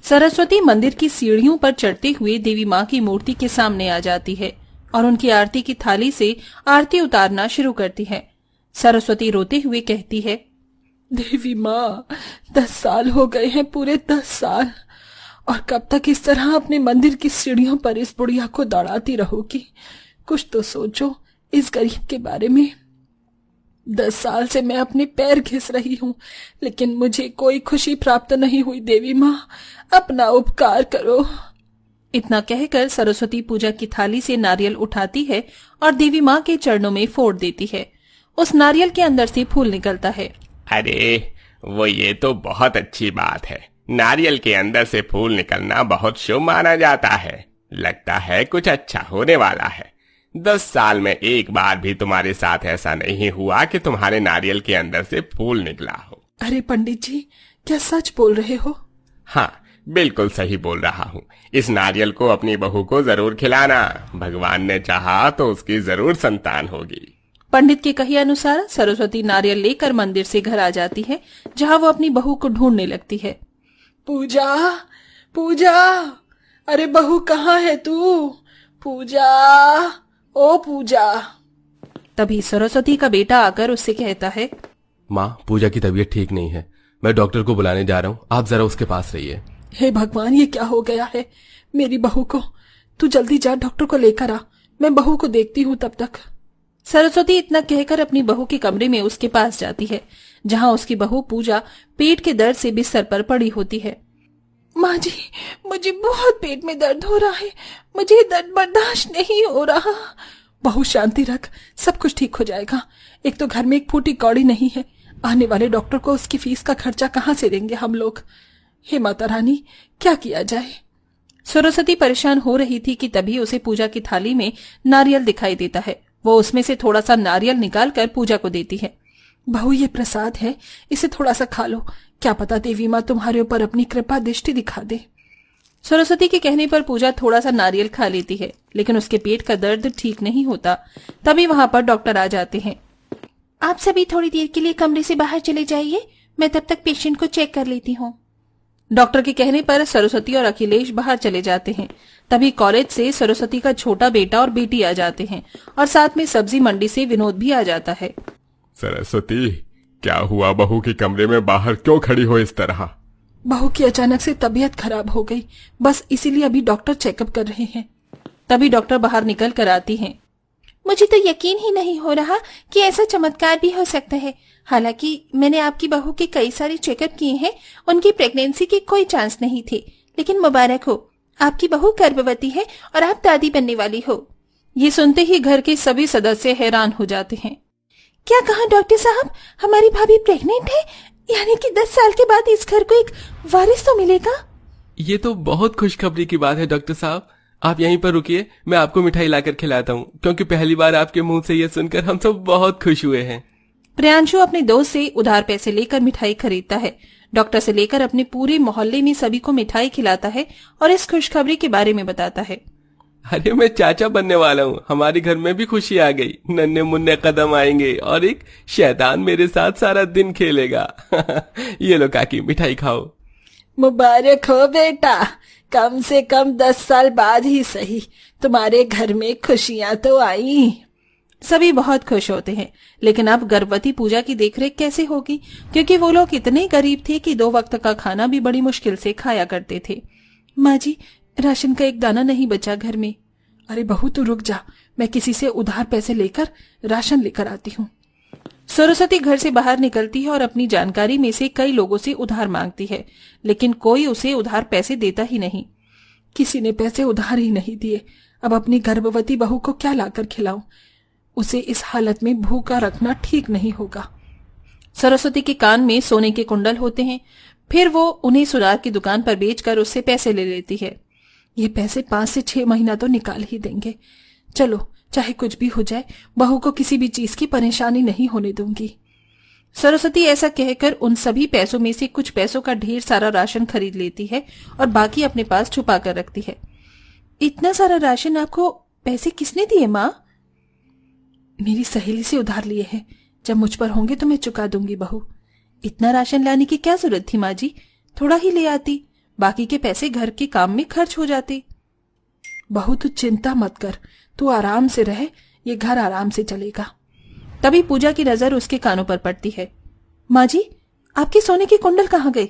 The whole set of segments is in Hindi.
सरस्वती मंदिर की सीढ़ियों पर चढ़ते हुए देवी माँ की मूर्ति के सामने आ जाती है और उनकी आरती की थाली से आरती उतारना शुरू करती है। सरस्वती रोते हुए कहती है, देवी माँ, 10 साल हो गए हैं, पूरे 10 साल। और कब तक इस तरह अपने मंदिर की सीढ़ियों पर इस बुढ़िया को दौड़ाती रहोगी? कुछ तो सोचो इस गरीब के बारे में। 10 साल से मैं अपने पैर घिस रही हूँ, लेकिन मुझे कोई खुशी प्राप्त नहीं हुई। देवी माँ, अपना उपकार करो। इतना कहकर सरस्वती पूजा की थाली से नारियल उठाती है और देवी माँ के चरणों में फोड़ देती है। उस नारियल के अंदर से फूल निकलता है। अरे वो, ये तो बहुत अच्छी बात है। नारियल के अंदर से फूल निकलना बहुत शुभ माना जाता है। लगता है कुछ अच्छा होने वाला है। 10 साल में एक बार भी तुम्हारे साथ ऐसा नहीं हुआ कि तुम्हारे नारियल के अंदर से फूल निकला हो। अरे पंडित जी, क्या सच बोल रहे हो? हाँ, बिल्कुल सही बोल रहा हूँ। इस नारियल को अपनी बहू को जरूर खिलाना। भगवान ने चाहा तो उसकी जरूर संतान होगी। पंडित के कहे अनुसार सरस्वती नारियल लेकर मंदिर से घर आ जाती है, जहाँ वो अपनी बहू को ढूंढने लगती है। पूजा, पूजा, अरे बहू कहाँ है तू? पूजा, ओ पूजा। तभी सरस्वती का बेटा आकर उससे कहता है, माँ, पूजा की तबीयत ठीक नहीं है। मैं डॉक्टर को बुलाने जा रहा हूँ, आप जरा उसके पास रहिए। हे भगवान, ये क्या हो गया है मेरी बहू को? तू जल्दी जा, डॉक्टर को लेकर आ। मैं बहू को देखती हूँ तब तक। सरस्वती इतना कहकर अपनी बहू के कमरे में उसके पास जाती है, जहाँ उसकी बहू पूजा पेट के दर्द से बिस्तर पर पड़ी होती है। माँ जी, मुझे बहुत पेट में दर्द हो रहा है। मुझे दर्द बर्दाश्त नहीं हो रहा। बहू शांति रख, सब कुछ ठीक हो जाएगा। एक तो घर में एक फूटी कौड़ी नहीं है। आने वाले डॉक्टर को उसकी फीस का खर्चा कहाँ से देंगे हम लोग? हे माता रानी, क्या किया जाए? सरस्वती परेशान हो रही थी कि तभी उसे पूजा की थाली में नारियल दिखाई देता है। वो उसमें से थोड़ा सा नारियल निकालकर पूजा को देती है। बहू, ये प्रसाद है, इसे थोड़ा सा खा लो। क्या पता देवी माँ तुम्हारे ऊपर अपनी कृपा दृष्टि दिखा दे। सरस्वती के कहने पर पूजा थोड़ा सा नारियल खा लेती है, लेकिन उसके पेट का दर्द ठीक नहीं होता। तभी वहां पर डॉक्टर आ जाते हैं। आप सभी थोड़ी देर के लिए कमरे से बाहर चले जाइए, मैं तब तक पेशेंट को चेक कर लेती हूँ। डॉक्टर के कहने पर सरस्वती और अखिलेश बाहर चले जाते हैं। तभी कॉलेज से सरस्वती का छोटा बेटा और बेटी आ जाते हैं और साथ में सब्जी मंडी से विनोद भी आ जाता है। सरस्वती, क्या हुआ? बहू के कमरे में बाहर क्यों खड़ी हो इस तरह? बहू की अचानक से तबीयत खराब हो गई, बस इसीलिए अभी डॉक्टर चेकअप कर रहे हैं। तभी डॉक्टर बाहर निकल कर आती हैं। मुझे तो यकीन ही नहीं हो रहा कि ऐसा चमत्कार भी हो सकता है। हालांकि मैंने आपकी बहू के कई सारे चेकअप किए हैं, उनकी प्रेगनेंसी के कोई चांस नहीं थे, लेकिन मुबारक हो, आपकी बहू गर्भवती है और आप दादी बनने वाली हो। ये सुनते ही घर के सभी सदस्य हैरान हो जाते हैं। क्या कहा डॉक्टर साहब? हमारी भाभी प्रेग्नेंट है? यानी कि 10 साल के बाद इस घर को एक वारिस तो मिलेगा? ये तो बहुत खुशखबरी की बात है डॉक्टर साहब। आप यहीं पर रुकिए, मैं आपको मिठाई लाकर खिलाता हूँ, क्योंकि पहली बार आपके मुंह से ये सुनकर हम सब बहुत खुश हुए हैं। प्रियांशु अपने दोस्त से उधार पैसे लेकर मिठाई खरीदता है। डॉक्टर से लेकर अपने पूरे मोहल्ले में सभी को मिठाई खिलाता है और इस खुशखबरी के बारे में बताता है। अरे, मैं चाचा बनने वाला हूँ, हमारे घर में भी खुशी आ गई। नन्हे मुन्ने कदम आएंगे और एक शैतान मेरे साथ सारा दिन खेलेगा। ये लो काकी, मिठाई खाओ। मुबारक हो बेटा, कम से कम 10 साल बाद ही सही तुम्हारे घर में खुशियां तो आई। सभी बहुत खुश होते हैं, लेकिन अब गर्भवती पूजा की देखरेख कैसे होगी, क्योंकि वो लोग इतने गरीब थे कि 2 वक्त का खाना भी बड़ी मुश्किल से खाया करते थे। माँ जी, राशन का एक दाना नहीं बचा घर में। अरे बहू, तू रुक जा, मैं किसी से उधार पैसे लेकर राशन लेकर आती हूँ। सरस्वती घर से बाहर निकलती है और अपनी जानकारी में से कई लोगों से उधार मांगती है, लेकिन कोई उसे उधार पैसे देता ही नहीं। किसी ने पैसे उधार ही नहीं दिए। अब अपनी गर्भवती बहू को क्या लाकर खिलाऊं? उसे इस हालत में भूखा रखना ठीक नहीं होगा। सरस्वती के कान में सोने के कुंडल होते हैं, फिर वो उन्हें सुनार की दुकान पर बेचकर उससे पैसे ले लेती है। ये पैसे 5 से 6 महीना तो निकाल ही देंगे। चलो, चाहे कुछ भी हो जाए, बहू को किसी भी चीज की परेशानी नहीं होने दूंगी। सरस्वती ऐसा कहकर उन सभी पैसों में से कुछ पैसों का ढेर सारा राशन खरीद लेती है और बाकी अपने पास छुपा कर रखती है। इतना सारा राशन आपको पैसे किसने दिए माँ? मेरी सहेली से उधार लिए हैं। जब मुझ पर होंगे तो मैं चुका दूंगी बहू। इतना राशन लाने की क्या जरूरत थी माँ जी? थोड़ा ही ले आती। बाकी के पैसे घर के काम में खर्च हो जाते। बहू तू चिंता मत कर, तू आराम से रहे, ये घर आराम से चलेगा। तभी पूजा की नजर उसके कानों पर पड़ती है। माँ जी, आपके सोने के कुंडल कहाँ गए?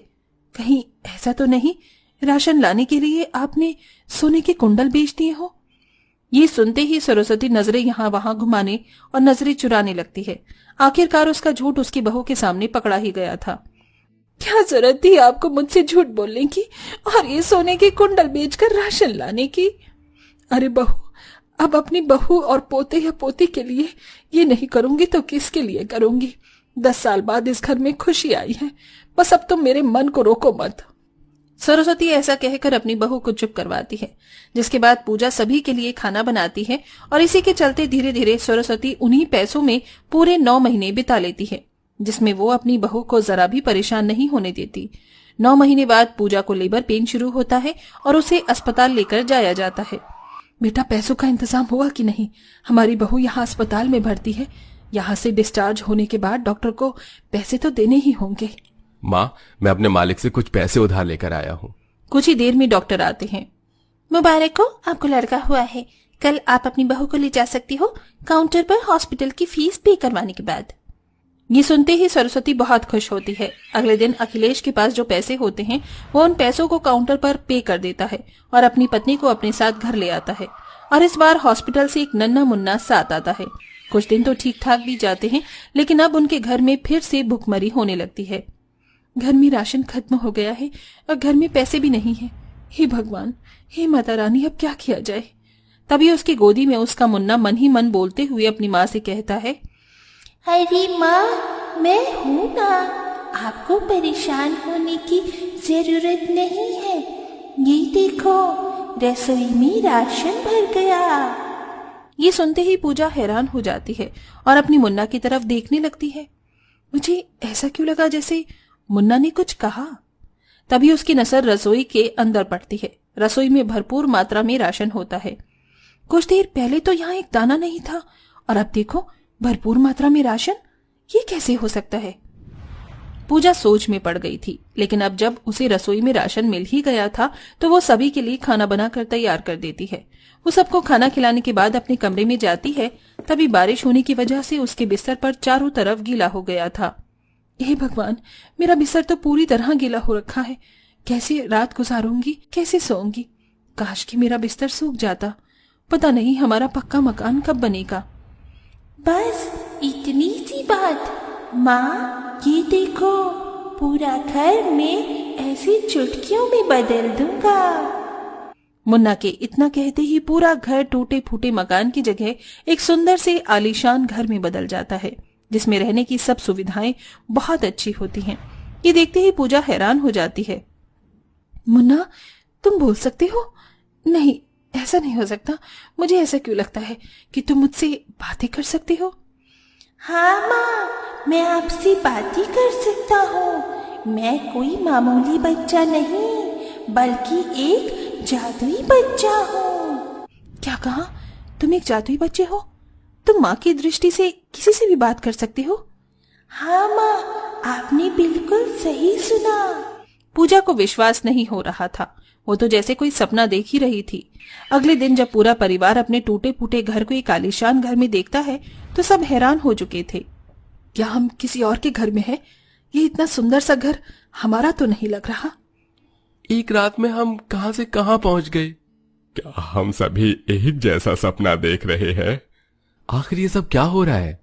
कहीं ऐसा तो नहीं राशन लाने के लिए आपने सोने के कुंडल बेच दिए हो? ये सुनते ही सरस्वती नजरें यहाँ वहां घुमाने और नजरें चुराने लगती है। आखिरकार उसका झूठ उसकी बहू के सामने पकड़ा ही गया था। क्या जरूरत थी आपको मुझसे झूठ बोलने की और ये सोने के कुंडल बेचकर राशन लाने की? अरे बहू, अब अपनी बहू और पोते या पोती के लिए ये नहीं करूंगी तो किसके लिए करूंगी? 10 साल बाद इस घर में खुशी आई है, बस अब तुम मेरे मन को रोको मत। सरस्वती ऐसा कहकर अपनी बहू को चुप करवाती है, जिसके बाद पूजा सभी के लिए खाना बनाती है और इसी के चलते धीरे धीरे सरस्वती उन्हीं पैसों में पूरे 9 महीने बिता लेती है, जिसमें वो अपनी बहू को जरा भी परेशान नहीं होने देती। 9 महीने बाद पूजा को लेबर पेन शुरू होता है और उसे अस्पताल लेकर जाया जाता है। बेटा, पैसों का इंतजाम हुआ कि नहीं? हमारी बहू यहाँ अस्पताल में भर्ती है, यहाँ से डिस्चार्ज होने के बाद डॉक्टर को पैसे तो देने ही होंगे। माँ, मैं अपने मालिक से कुछ पैसे उधार लेकर आया हूँ। कुछ ही देर में डॉक्टर आते हैं। मुबारक हो, आपको लड़का हुआ है। कल आप अपनी बहू को ले जा सकती हो, काउंटर पर हॉस्पिटल की फीस पे करवाने के बाद। ये सुनते ही सरस्वती बहुत खुश होती है। अगले दिन अखिलेश के पास जो पैसे होते हैं वो उन पैसों को काउंटर पर पे कर देता है और अपनी पत्नी को अपने साथ घर ले आता है। और इस बार हॉस्पिटल से एक नन्हा मुन्ना साथ आता है। कुछ दिन तो ठीक ठाक भी जाते हैं, लेकिन अब उनके घर में फिर से भुखमरी होने लगती है। घर में राशन खत्म हो गया है और घर में पैसे भी नहीं है। हे भगवान, हे माता रानी, अब क्या किया जाए? तभी उसकी गोदी में उसका मुन्ना मन ही मन बोलते हुए अपनी माँ से कहता है, अरे माँ, मैं हूँ ना, आपको परेशान होने की जरूरत नहीं है। ये देखो, रसोई में राशन भर गया। ये सुनते ही पूजा हैरान हो जाती है और अपनी मुन्ना की तरफ देखने लगती है। मुझे ऐसा क्यों लगा जैसे मुन्ना ने कुछ कहा। तभी उसकी नजर रसोई के अंदर पड़ती है। रसोई में भरपूर मात्रा में राशन होता है। कुछ देर पहले तो यहाँ एक दाना नहीं था और अब देखो भरपूर मात्रा में राशन। ये कैसे हो सकता है? पूजा सोच में पड़ गई थी, लेकिन अब जब उसे रसोई में राशन मिल ही गया था तो वो सभी के लिए खाना बनाकर तैयार कर देती है। वो सबको खाना खिलाने के बाद अपने कमरे में जाती है। तभी बारिश होने की वजह से उसके बिस्तर पर चारों तरफ गीला हो गया था। हे भगवान, मेरा बिस्तर तो पूरी तरह गीला हो रखा है। कैसे रात गुजारूंगी, कैसे सोऊंगी? काश कि मेरा बिस्तर सूख जाता। पता नहीं हमारा पक्का मकान कब बनेगा। बस इतनी सी बात। माँ, ये देखो, पूरा घर में ऐसी चुटकियों में बदल दूंगा। मुन्ना के इतना कहते ही पूरा घर टूटे फूटे मकान की जगह एक सुंदर से आलीशान घर में बदल जाता है, जिसमें रहने की सब सुविधाएं बहुत अच्छी होती हैं। ये देखते ही पूजा हैरान हो जाती है। मुन्ना, तुम बोल सकते हो? नहीं, ऐसा नहीं हो सकता। मुझे ऐसा क्यों लगता है कि तुम मुझसे बातें कर सकते हो? हाँ माँ, मैं आपसे बातें कर सकता हूँ। मैं कोई मामूली बच्चा नहीं, बल्कि एक जादुई बच्चा हूँ। क्या कहा? तुम एक जादुई बच्चे हो? तुम माँ की दृष्टि से किसी से भी बात कर सकती हो? हाँ माँ, आपने बिल्कुल सही सुना। पूजा को विश्वास नहीं हो रहा था। वो तो जैसे कोई सपना देख ही रही थी। अगले दिन जब पूरा परिवार अपने टूटे फूटे घर को एक आलीशान घर में देखता है तो सब हैरान हो चुके थे। क्या हम किसी और के घर में हैं? ये इतना सुंदर सा घर हमारा तो नहीं लग रहा। एक रात में हम कहां से कहां पहुंच गए? क्या हम सभी एक जैसा सपना देख रहे हैं? आखिर ये सब क्या हो रहा है?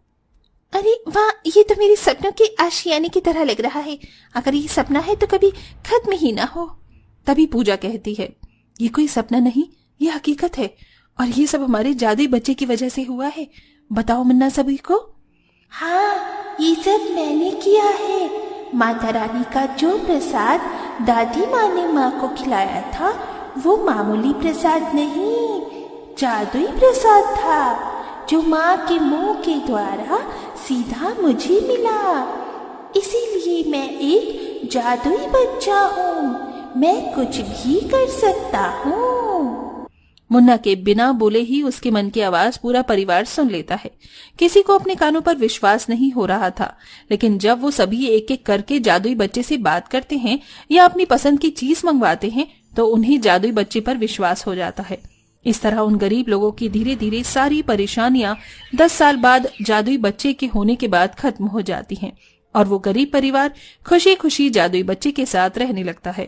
अरे वाह, ये तो मेरे सपनों के आशियाने की तरह लग रहा है। अगर ये सपना है तो कभी खत्म ही ना हो। तभी पूजा कहती है, ये कोई सपना नहीं, ये हकीकत है और ये सब हमारे जादुई बच्चे की वजह से हुआ है। बताओ मुन्ना सभी को। हाँ, ये सब मैंने किया है। माता रानी का जो प्रसाद दादी माँ ने माँ को खिलाया था वो मामूली प्रसाद नहीं, जादुई प्रसाद था, जो माँ के मुंह के द्वारा सीधा मुझे मिला। इसीलिए मैं एक जादुई बच्चा हूँ। मैं कुछ भी कर सकता हूँ। मुन्ना के बिना बोले ही उसके मन की आवाज पूरा परिवार सुन लेता है। किसी को अपने कानों पर विश्वास नहीं हो रहा था, लेकिन जब वो सभी एक एक करके जादुई बच्चे से बात करते हैं या अपनी पसंद की चीज मंगवाते हैं तो उन्हें जादुई बच्चे पर विश्वास हो जाता है। इस तरह उन गरीब लोगों की धीरे धीरे सारी परेशानियां 10 साल बाद जादुई बच्चे के होने के बाद खत्म हो जाती हैं और वो गरीब परिवार खुशी खुशी जादुई बच्चे के साथ रहने लगता है।